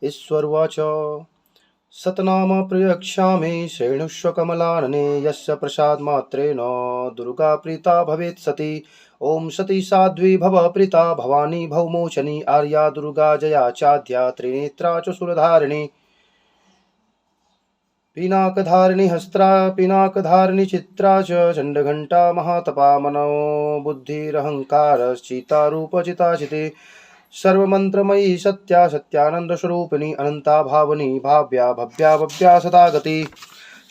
ईश्वरवाच सतनाम प्रयक्ष्यामि श्रेणुष्व कमलानने यस्य प्रसादमात्रेण दुर्गा प्रीता भवेत् सती। ॐ सती साध्वी भव प्रीता भवानी भवमोचनी आर्या दुर्गा जया चाद्या त्रिनेत्रा च शूलधारिणी पिनाकधारिणी हस्त्रा पिनाकधारिणी चित्रा च चण्डघण्टा महातपा मनो बुद्धिरहङ्कारश्चिता रूपचिता सर्वमन्त्रमयी सत्या सत्यानन्दस्वरूपिणी अनन्ता भावनी भाव्या भव्या भव्या सदा गति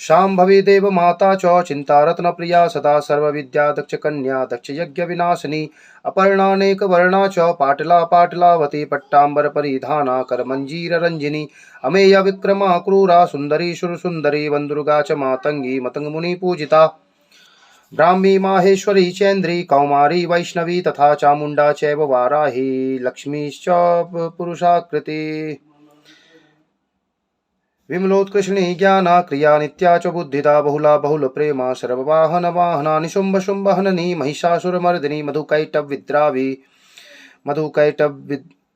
शाम्भवी देव माता च चिन्तारत्नप्रिया सदा सर्वविद्या दक्षकन्या दक्षयज्ञविनाशिनी अपर्णानेकवर्णा च पाटला पाटलावती पट्टाम्बरपरिधाना करमञ्जीररञ्जिनी अमेया विक्रमा क्रूरा सुन्दरी सुरसुन्दरी वन्दुर्गा च मातङ्गी मतङ्गमुनिपूजिता ब्राह्मी माहेश्वरी चैन्द्री कौमारी वैष्णवी तथा चामुण्डा चैव वाराही लक्ष्मीश्च पुरुषाकृति विमलोत्कृष्णी ज्ञाना क्रिया नित्या च बुद्धिदा बहुला बहुलप्रेमा सर्ववाहन वाहना निशुम्भ शुम्भ हननी महिषासुरमर्दिनी मधुकैटभविद्रावी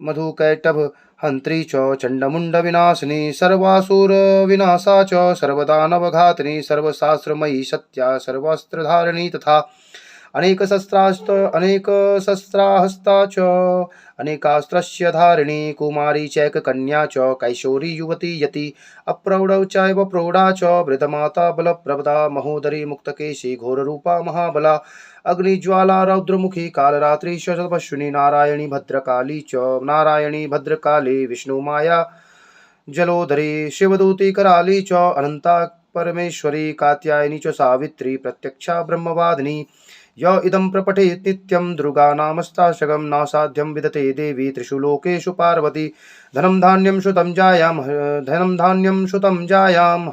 मधुकैटभ हंत्री च चण्डमुण्डविनाशिनी सर्वासुरविनाशा च सर्वदानवघातिनी सर्वशास्त्रमयी सत्या सर्वास्त्रधारिणी तथा अनेकशस्त्राहस्ता च अनेकास्त्रस्य धारिणी कुमारी चैककन्या च कैशोरी युवती यति अप्रौढौ चैव प्रौढा च वृद्धमाता बलप्रदा महोदरी मुक्तकेशी घोररूपा महाबला अग्निज्वाला रौद्रमुखी कालरात्रि तपस्विनी नारायणी भद्रकाली विष्णुमाया जलोदरी शिवदूती कराली च अनंता परमेश्वरी कात्यायनी च सावित्री प्रत्यक्षा ब्रह्मवादिनी य इदं प्रपठेत् नित्यं दुर्गा नामस्ताशकं नासाध्यं विदते देवी त्रिषु लोकेषु पार्वती धनं धान्यं शुतं जायां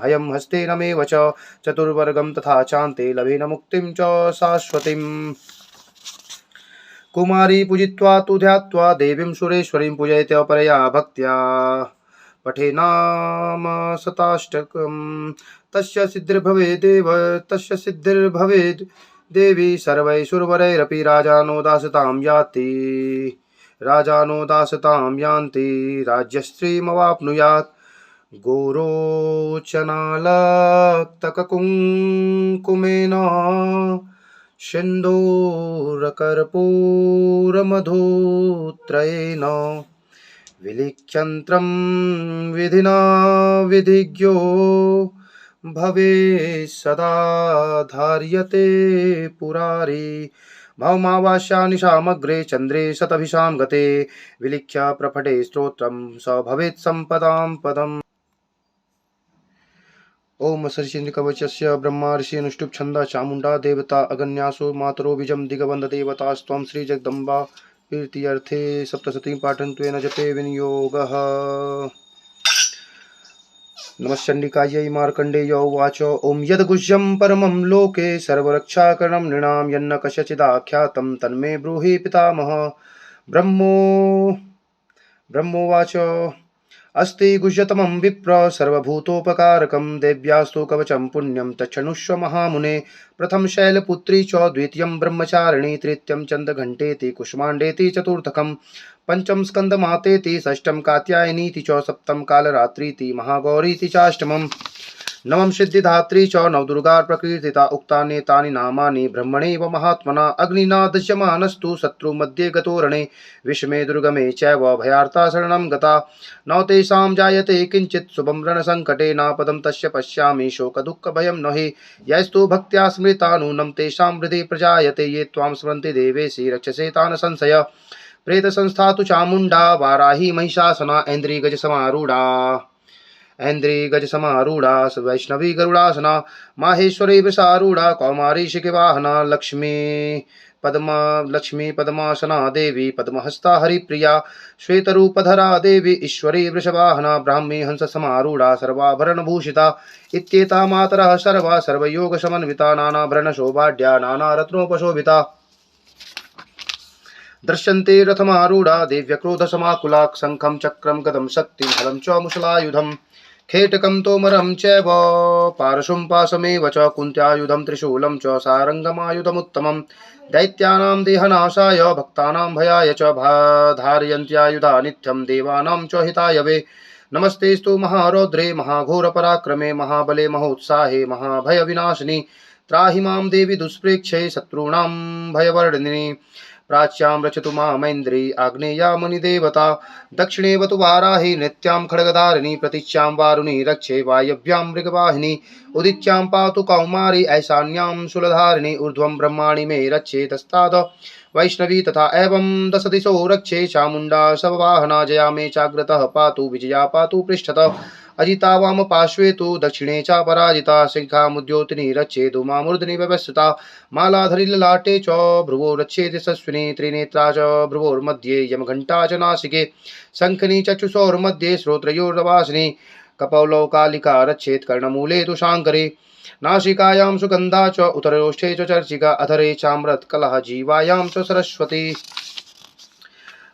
हयं हस्तेनमेव च चतुर्वर्गं तथा चान्ते लभेन मुक्तिं च शाश्वतीम् कुमारी पूजित्वा तु ध्यात्वा देवीं सुरेश्वरीं पूजयते परया भक्त्या पठे नाम शताष्टकम् तस्य सिद्धिर्भवेद् देवी सर्वैश्वर्यैरपि राजानो दासतां यान्ति राज्यश्रीमवाप्नुयात् गोरोचनालक्तककुङ्कुमेन सिन्दूरकर्पूरमधुत्रयेण विलिख्यन्त्रं विधिना विधिज्ञो भवे सदा धार्यते पुरारी भौमावास्या निशामग्रे चन्द्रे शतभिषां गते विलिख्य प्रपठे स्तोत्रं स भवेत् सम्पदां पदम्। ओम शशिकवचस्य ब्रह्मा ऋषि अनुष्टुप् छन्दा चामुण्डा देवता अगन्यासो मातरो बीजं दिगबन्ध देवतास्त्वं श्रीजगदम्बा कीर्त्यर्थे सप्तशतीं पाठन्त्वेन जपे विनियोगः। नमश्चण्डिकायै मार्कण्डेय उवाच ॐ यद्गुह्यं परमं लोके सर्वरक्षाकरणं नृणां यन्न कस्यचिदाख्यातं तन्मे ब्रूहि पितामह। ब्रह्मोवाच अस्ति गुह्यतमं विप्र सर्वभूतोपकारकं देव्यास्तु कवचं पुण्यं तच्छृणुष्व महामुने। प्रथम शैलपुत्री च द्वितीयं ब्रह्मचारिणी तृतीयं चन्द्रघण्टेति कुष्माण्डेति चतुर्थकं पंचम स्कंदमातेति षष्ठम कात्यायनीति च सप्तम कालरात्रीति महागौरीति चाष्टमम् नवम सिद्धिदात्री च नवदुर्गा प्रकीर्तिता उक्तान्येतानि नामानि ब्रह्मणेव महात्मना अग्निना दश्यमानस्तु शत्रुमध्ये गतो रणे विषमे दुर्गमे चैव भयार्ता शरणं गता न तेषां जायते किञ्चित् शुभं रणसङ्कटे नापदं तस्य पश्यामि शोकदुःखभयं न हि यैस्तु भक्त्या स्मृता नूनं तेषां हृदि प्रजायते ये त्वां स्मरन्ति देवेशि रक्षसे तान् संशय प्रेत संस्था तु चामुण्डा वाराही महिषासना ऐन्द्री गज समारूढ़ा वैष्णवी गरुड़ासना माहेश्वरी वृषारूढ़ा कौमारी शिखवाहना लक्ष्मी पद्मासना देवी पद्महस्ता हरिप्रिया श्वेतरूपधरा देवी ईश्वरी वृषवाहना ब्राह्मी हंस समारूढ़ा सर्वाभरणभूषिता इत्येता मातरः सर्वा सर्वयोगसमन्विता नानाभरणशोभाढ्या नानारत्नोपशोभिता दृश्यन्ते रथमारूढ़ा दिव्यक्रोधसमाकुला शङ्खं चक्रं गदं शक्तिं हलं च मुशलायुधं खेटकं तोमरं चैव पारशुं पाशमेव च कुन्त्यायुधं त्रिशूलं च सारङ्गमायुधमुत्तमं दैत्यानां देहनाशाय भक्तानां भयाय च धारयन्त्यायुधा नित्यं देवानां च हिताय वे नमस्तेस्तु महारौद्रे महाघोरपराक्रमे महाबले महोत्साहे महाभयविनाशिनि त्राहि मां देवी दुष्प्रेक्षे शत्रूणां भयवर्धिनि प्राच्यां रचतु मामैन्द्री आग्नेया मुनिदेवता दक्षिणेवतु वाराहि नित्यां खड्गधारिणी प्रतीच्यां वारुणी रक्षे वायव्यां मृगवाहिनी उदिच्यां पातु कौमारी ऐशान्यां शूलधारिणी ऊर्ध्वं ब्रह्माणि मे रक्षेतस्ताद वैष्णवी तथा एवं दश दिशो रक्षे चामुण्डा शववाहना जया मे चाग्रतः पातु विजया पातु पृष्ठतः अजिता वाम पार्श्वे तु दक्षिणे च पराजिता शिखामुद्योतिनी रक्षेतु मामूर्ध्नि व्यवस्थिता मालाधरी ललाटे च भ्रुवो रक्षेति यशस्विनी त्रिनेत्रा च भ्रुवोर्मध्ये यमघण्टा च नासिके शङ्खनी चक्षुषोर्मध्ये श्रोत्रयोर्वासिनी कपौलौ कालिका रक्षेत् कर्णमूले तु शाङ्करे नासिकायां सुगन्धा च उतरोष्ठे च चर्चिका अधरे चामृतकलः जीवायां च सरस्वती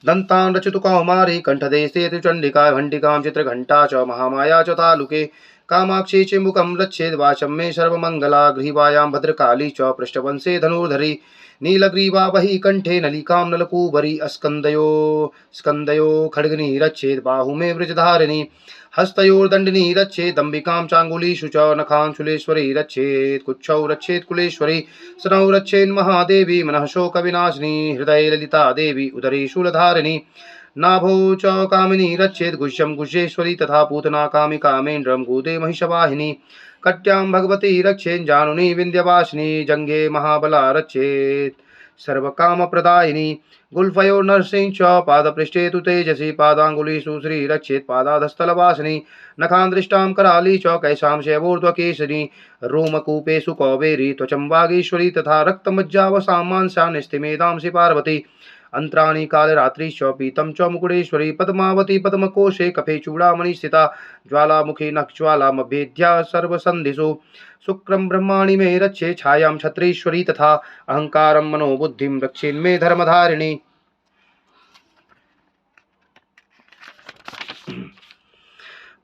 दन्तान् रचितु कौमारी कंठदेशे तु चण्डिका घण्टिकां चित्रघण्टा च महामाया च तालुके कामाक्षी च मुखं रक्षेद् वाचं मे सर्वमङ्गला ग्रीवायां भद्रकाली च पृष्ठवंशे धनुर्धरी नीलग्रीवा बहि कंठे नलिकां नलकूबरी स्कन्दयो खड्गनी रक्षेत् बाहु मे वृजधारिणी हस्तयोर्दण्डिनी रक्षेत् दम्बिकां चाङ्गुलीषु च नखान् शूलेश्वरी रक्षेत् कुक्षौ रक्षेत् कुलेश्वरी स्तनौ रक्षेन्महादेवी मनः शोकविनाशिनी हृदये ललिता देवी उदरे शूलधारिणी नाभौ च कामिनी रक्षेत् गुह्यं गुह्येश्वरी तथा पूतना कामिकामेन्द्रं कूते महिषवाहिनी कट्यां भगवती रक्षेत् जानुनी विन्ध्यवासिनी जङ्घे महाबला रक्षेत् सर्वकामप्रदायिनी गुल्फयो नरसिंह च पादपृष्ठे तु तेजसी पादाङ्गुलीषु श्री रक्षेत् पादाधस्थलवासिनी नखान्दृष्टां कराली च कैशां शैवोर्ध्वकेशिनी रोमकूपेषु कौबेरी त्वचं वागीश्वरी तथा रक्तमज्जावसां मांसान्यस्तिमेधांसि पार्वती अंतराणि कालरात्रिश्च पीतं च मुकुटेश्वरी पद्मावती पद्मकोशे कफे चूड़ामणि स्थिता ज्वालामुखी नखज्वालामभेद्या सर्वसन्धिषु शुक्रं ब्रह्माणि मे रक्षे छायां छत्रेश्वरी तथा अहंकारं मनोबुद्धिं रक्षेन्मे धर्मधारिणी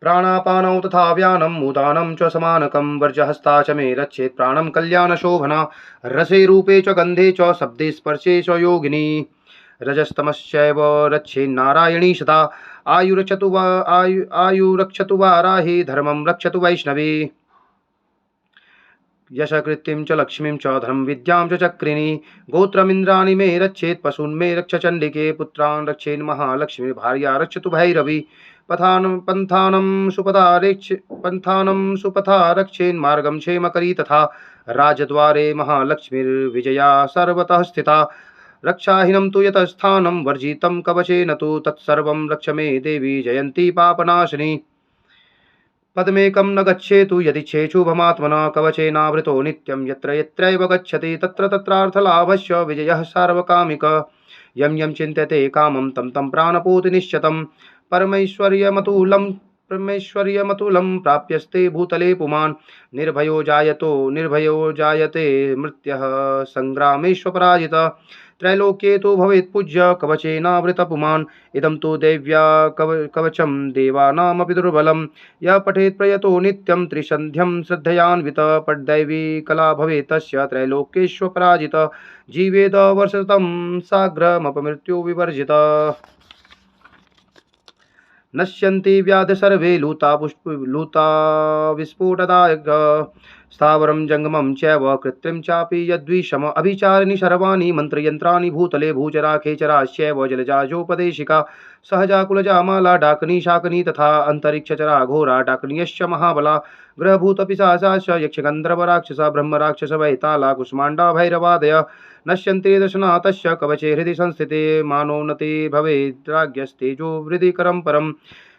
प्राणापानौ तथा व्यानं उदानं च समानकं वर्जहस्ता च मे रक्षेत् प्राणं कल्याणशोभना रसे रूपे च गन्धे च शब्दे स्पर्शे च योगिनी रजस्तमश्चैव रक्षेन्नारायणी सदा आयुरक्षतु वाराहि धर्मं रक्षतु वैष्णवी यशकृत्तिं च लक्ष्मीं च धनं विद्यां च चक्रिणी गोत्रमिन्द्राणि मे रक्षेत् पशून् मे रक्ष चण्डिके पुत्रान् रक्षेन्महालक्ष्मी भार्या रक्षतु भैरवी पन्थानं सुपथा रक्षेन्मार्गं क्षेमकरी तथा राजद्वारे महालक्ष्मीर्विजया सर्वतः स्थिता रक्षाहीनं तु यतस्थानं वर्जितं कवचेन तु तत्सर्वं रक्ष मे देवी जयन्ती पापनाशिनी पद्मेकं न गच्छेतु यदि चेच्छुभमात्मना कवचेनावृतो नित्यं यत्र यत्रैव गच्छति तत्र तत्रार्थलाभस्य विजयः सार्वकामिक यं यं चिन्त्यते कामं तं तं प्राणपोति निश्चितं परमैश्वर्यमतुलं प्राप्यस्ते भूतले पुमान् निर्भयो जायते मृत्यः संग्रामेष्वपराजितः त्रैलोक्ये तु भवेत् पूज्य कवचेनावृत पुमान् इदं तु देव्या कवचं देवानामपि दुर्बलं यः पठेत् प्रयतो नित्यं त्रिसन्ध्यं श्रद्धयान्वित पड्दैवी कला भवेत् तस्य त्रैलोक्येष्वपराजित जीवेद वर्षतं साग्रमपमृत्यु विवर्जित नश्यन्ति व्याध सर्वे लूता विस्फोटदायक स्थावरं जंगमं चैव कृत्रिं चापि यद्विषम अभिचारिणि सर्वाणि मन्त्रयन्त्राणि भूतले भूचरा खेचराश्चैव जलजाजोपदेशिका सहजा कुलजा माला डाकनी शाकनी तथा अंतरिक्षचरा घोरा डाकनीयश्च महाबला ग्रहभूतपिशाचाश्च यक्षगन्धर्वराक्षसा ब्रह्मराक्षस वैताला कुष्माण्डा भैरवादय नश्यन्ते दर्शना तस्य कवचे हृदि संस्थिते मानोन्नति भवेद्राज्ञस्तेजो वृद्धिकरं परम्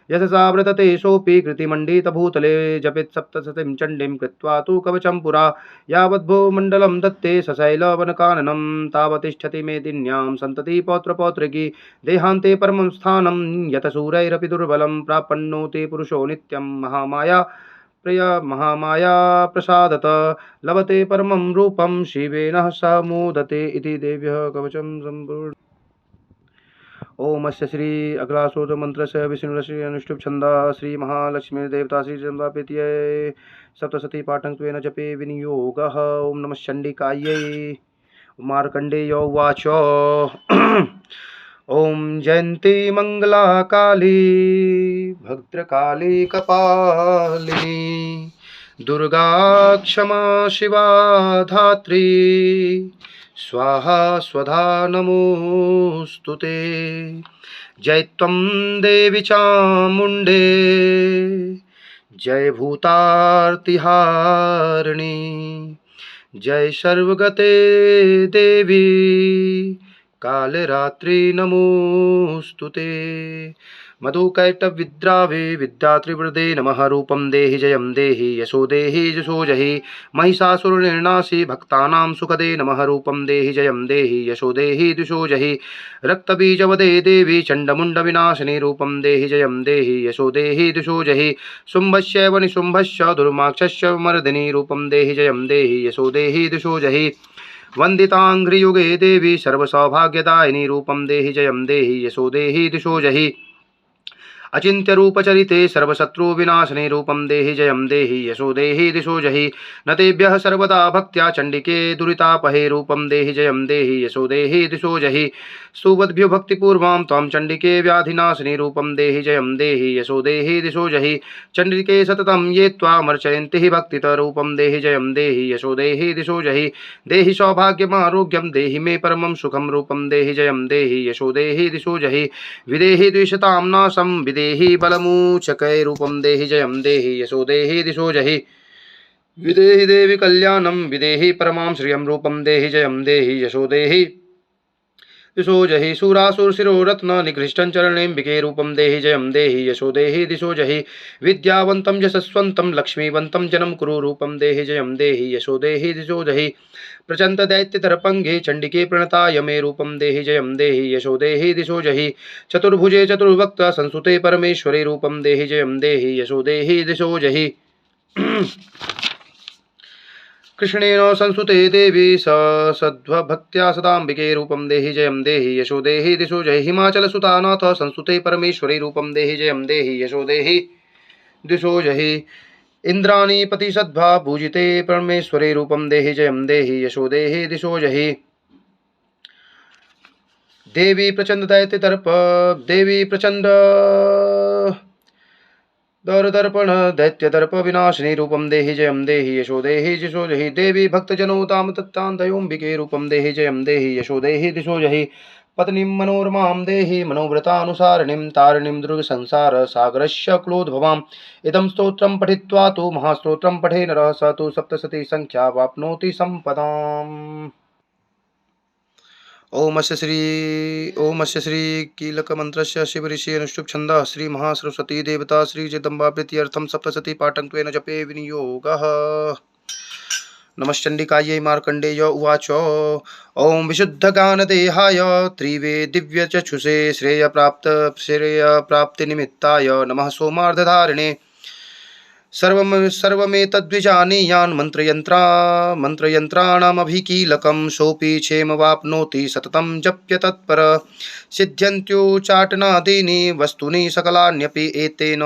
यशसा व्रतते सोऽपि कृतिमण्डितभूतले जपेत् सप्तशतीं चण्डीं कृत्वा तु कवचं पुरा यावद्भो मण्डलं दत्ते सशैलवनकाननं तावतिष्ठति मेदिन्यां सन्तति पौत्रपौत्रिकी देहान्ते परमं स्थानं यत सूरैरपि दुर्बलं प्रापन्नोति पुरुषो नित्यं महामाया प्रसादत लभते परमं रूपं शिवेन स मोदते इति देव्यः कवचं सम्पूर्ण। ओम अस्य श्री अग्लासोद मंत्र से विष्णु श्री अनुष्टुप छंदा श्री महालक्ष्मी देवता श्री चंदा प्रीत्यै सप्तशती पाठंत्वेन जपे विनियोगः। ओम नमः चंडिकायै। मार्कंडेय उवाच ॐ जयन्ती मंगला काली भद्रकाली कपालिनी दुर्गा क्षमा शिवा धात्री स्वाहा स्वधा नमोस्तुते। जय त्वं देवी चामुण्डे जय भूतार्तिहारिणी जय सर्वगते देवी कालरात्रि नमोस्तुते। मधुकैटविद्रावे विद्यात्रिवृदे नमः। रूपं देहि जयं देहि यशो देहि यशो जहि महिषासुरनिर्नाशि भक्तानां सुखदे नमः। रूपं देहि जयं देहि यशो देहि दिशो जहि रक्तबीजवदे देवी चण्डमुण्डविनाशिनी। रूपं देहि जयं देहि यशो देहि दिशो जहि शुम्भस्यैव निशुम्भस्य दुर्माक्षस्य मर्दिनी। रूपं देहि जयं देहि यशो देहि दिशो जहि वन्दिताङ्घ्रियुगे देवी सर्वसौभाग्यदायिनी। रूपं देहि जयं देहि यशो देहि दिशो जहि अचिन्त्य रूपचरिते सर्वशत्रुविनाशिनी। रूपं देहि जयं देहि यशो देहि दिशो जहि न तेभ्यः सर्वदा भक्त्या चण्डिके दुरितापहे। रूपं देहि जयं देहि यशो देहि दिशो जहि स्तुवद्भ्यो भक्तिपूर्वां त्वां चण्डिके व्याधिनाशिनी। रूपं देहि जयं देहि यशो देहि दिशो जहि चण्डिके सततं ये त्वामर्चयन्ति भक्तितः। रूपं देहि जयं देहि यशो देहि दिशो जहि देहि सौभाग्यमारोग्यं देहि मे परमं सुखं। रूपं देहि जयं देहि यशो देहि दिशो जहि विदेहि द्विषतां नाशं विदेहि बलमूचकै। रूपं देहि जयं देहि यशो देहि दिशो जहि विदेहि देवी कल्याणं विदेहि परमां श्रियं। रूपं देहि जयं देहि यशो देहि दिशो जहि शूरासुरशिरो रत्न निकृष्टं चरणेऽम्बिके। रूपं देहि जयं देहि यशो देहि दिशो जहि विद्यावन्तं यशस्वन्तं लक्ष्मीवन्तं जनं कुरु। रूपं देहि जयं देहि यशो देहि दिशो जहि प्रचण्ड दैत्यदर्पङ्गे चण्डिके प्रणताय मे। रूपं देहि जयं देहि यशो देहि दिशो जहि चतुर्भुजे चतुर्भक्त संसुते परमेश्वरे। रूपं देहि जयं देहि यशो देहि दिशो जहि कृष्णेन संसुते देवी सद्भक्त्या सदाम्बिके। रूपं देहि जयं देहि यशो देहि दिशो जहि हिमाचलसुता नाथ संसुते परमेश्वरे। रूपं देहि जयं देहि यशो देहि दिशो जहि इंद्राणीपति सद्भा पूजिते परमेश्वरे। रूपं देहि जयं देहि यशो देहि दिशो जहि देवी प्रचंड दैत्य दर्प देवी प्रचंड दर्पण दैत्य दर्प विनाशिनी। रूपं देहि जयं देहि यशो देहि दिशो जहि देवी भक्तजनो ताम तत्तान्तयोऽम्बिके। रूपं देहि जयं देहि यशो देहि दिशो जहि पत्नीं मनोरमां देहि मनोव्रतानुसारिणीं तारिणीं दुर्गसंसार सागरस्य क्लोद्भवाम्। इदं स्तोत्रं पठित्वा तु महास्तोत्रं पठे नरः स तु सप्तशती संख्या वाप्नोति सम्पदाम्। ओमस्य श्री कीलक मंत्रस्य शिव ऋषि अनुष्टुप छंदः श्री महासरस्वती देवता श्री जगदम्बा प्रीत्यर्थं सप्तशती पाठं त्वेन जपे विनियोगः। नमश्चंडिकायै मार्कण्डेय उवाच ओं विशुद्धगानदेहाय त्रिवे दिव्यचक्षुषे श्रेयप्राप्तिनिमित्ताय नमः सोमार्धधारिणे सर्वमेतद्विजानीयान् मन्त्रयन्त्राणामभिकीलकं सोऽपि क्षेमवाप्नोति सततं जप्य तत्पर सिद्ध्यन्त्युच्चाटनादीनि वस्तूनि सकलान्यपि एतेन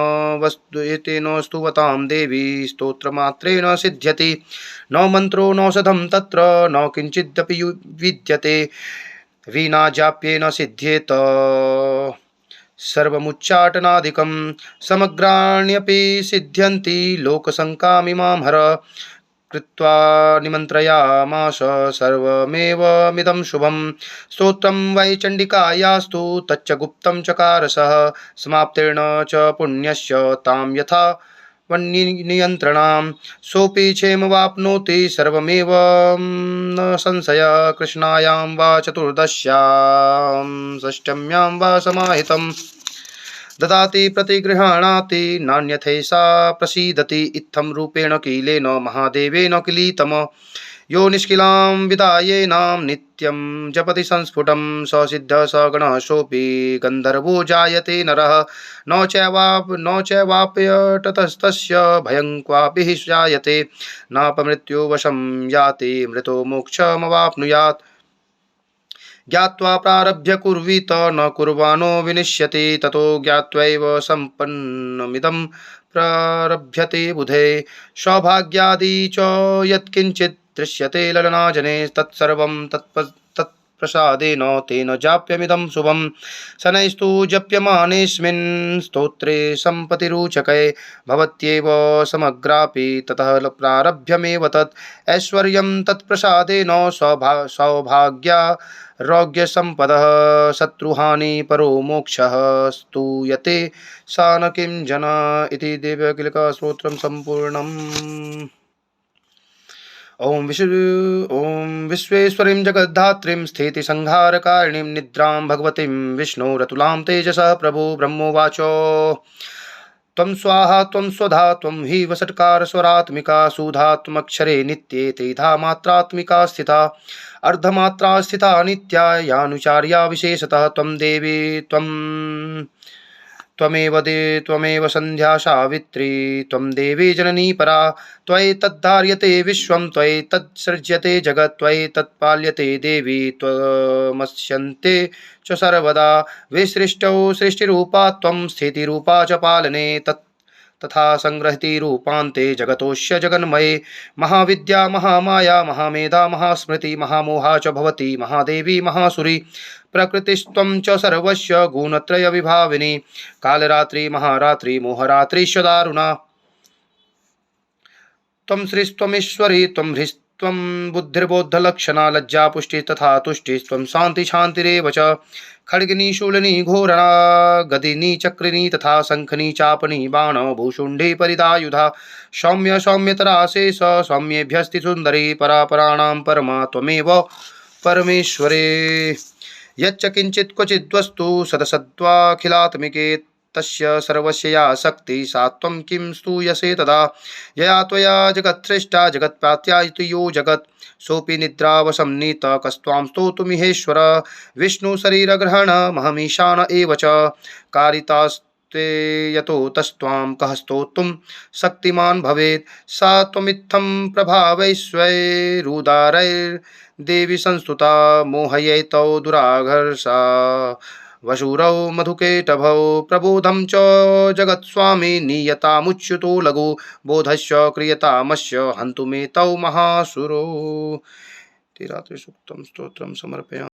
स्तुवतां देवी स्तोत्रमात्रेण सिद्ध्यति न मन्त्रो नौषधं तत्र न किञ्चिदपि विद्यते विना जाप्येन सिद्ध्येत सर्वमुच्चाटनादिकं समग्राण्यपि सिद्ध्यन्ति लोकशङ्कामिमां हर कृत्वा निमन्त्रयामास सर्वमेवमिदं शुभं स्तोत्रं वै चण्डिकायास्तु तच्च गुप्तं चकार सः समाप्तेन च पुण्यस्य तां यथा वह्निनियन्त्रणां सोऽपि क्षेमवाप्नोति सर्वमेव न संशय कृष्णायां वा चतुर्दश्यां षष्ठम्यां वा समाहितं ददाति प्रतिगृह्णाति नान्यथैषा प्रसीदति इत्थं रूपेण कीलेन महादेवेन किलीतम यो निष्किलां विदायेनां नित्यं जपति संस्फुटं स सिद्धः स गणः सोऽपि गन्धर्वो जायते नरः न चैवाप्यतस्तस्य भयं क्वापि हि जायते नापमृत्युवशं याति मृतो मोक्षमवाप्नुयात् ज्ञात्वा प्रारभ्य कुर्वीत न कुर्वाणो विनिश्यति ततो ज्ञात्वैव सम्पन्नमिदं प्रारभ्यते बुधे सौभाग्यादि च यत्किञ्चित् दृश्यते ललनाजने तत्सर्वं तत्प्रसादात् तत्प्रसादेन तेन जाप्यमिदं शुभम् शनैस्तु जप्यमानेऽस्मिन् स्तोत्रे सम्पतिरुचकै भवत्येव समग्रापि ततः प्रारभ्यमेव तत् ऐश्वर्यं तत्प्रसादेन सौभाग्यारोग्यसम्पदः शत्रुहानि परो मोक्षः स्तूयते सा न किं जना इति देवकिलकस्तोत्रं सम्पूर्णम्। ॐ विश्वेश्वरीं जगद्धात्रीं स्थितिसंहारकारिणीं निद्रां भगवतीं विष्णोरतुलां तेजसः प्रभो ब्रह्मोवाच त्वं स्वाहा त्वं स्वधा त्वं हि वषट्कार स्वरात्मिका सुधा त्वमक्षरे नित्ये त्रिधा मात्रात्मिका स्थिता अर्धमात्रा स्थिता नित्या यानुचार्या विशेषतः त्वं देवी त्वमेव संध्या सावित्री त्वं देवी जननी परा त्वयि तद्धार्यते विश्वं त्वयि तत्सृज्यते जगत् त्वयि तत्पाल्यते देवी त्वमस्यन्ते च सर्वदा विसृष्टौ सृष्टिरूपा त्वं स्थितिरूपा च पालने तथा संग्रहति रूपान्ते जगतोऽस्य जगन्मये महाविद्या महामाया महामेधा महास्मृति महामोहा च भवति महादेवी महासुरी प्रकृतिस्त्वं च सर्वस्य गुणत्रय विभाविनी कालरात्रि महारात्रि मोहरात्रिश्च दारुणा त्वं श्रीस्त्वमीश्वरी त्वं ह्रीस्त्वं बुद्धिर्बोद्धलक्षणा लज्जा पुष्टि तथा तुष्टिस्त्वं शान्ति शान्तिरेव च खड्गिनी शूलिनी घोरणा गदिनी चक्रिणी तथा शंखनी चापनी बाण भूषुण्डी परिदायुधा सौम्य सौम्यतरा शेष सौम्येभ्यस्ति सुन्दरी परापराणां परमा त्वमेव परमेश्वरे यच्च किंचित् क्वचिद्वस्तु सदसत्त्वाखिलात्मिके तस्य सर्वस्य या शक्ति सा त्वं किं स्तूयसे तदा यया त्वया जगत्सृष्टा जगत्प्रात्या इति यो जगत् सोऽपि निद्रावशं नीत कस्त्वां स्तोतुमिहेश्वर विष्णु शरीरग्रहण महमीशान एव च कारितास्ते यतो तस्त्वां कः स्तोतुं शक्तिमान् भवेत् सा त्वमित्थं प्रभावैश्वैरुदारैर्देवी संस्तुता मोहयैतौ दुराघर्षा वशुरौ मधुकेटभौ प्रबोधं च जगत्स्वामी नीयतामुच्युतो लघु बोधस्य क्रियतामस्य हन्तुमेतौ महासुरौ। रात्रि सूक्तं स्तोत्रं समर्पयामि।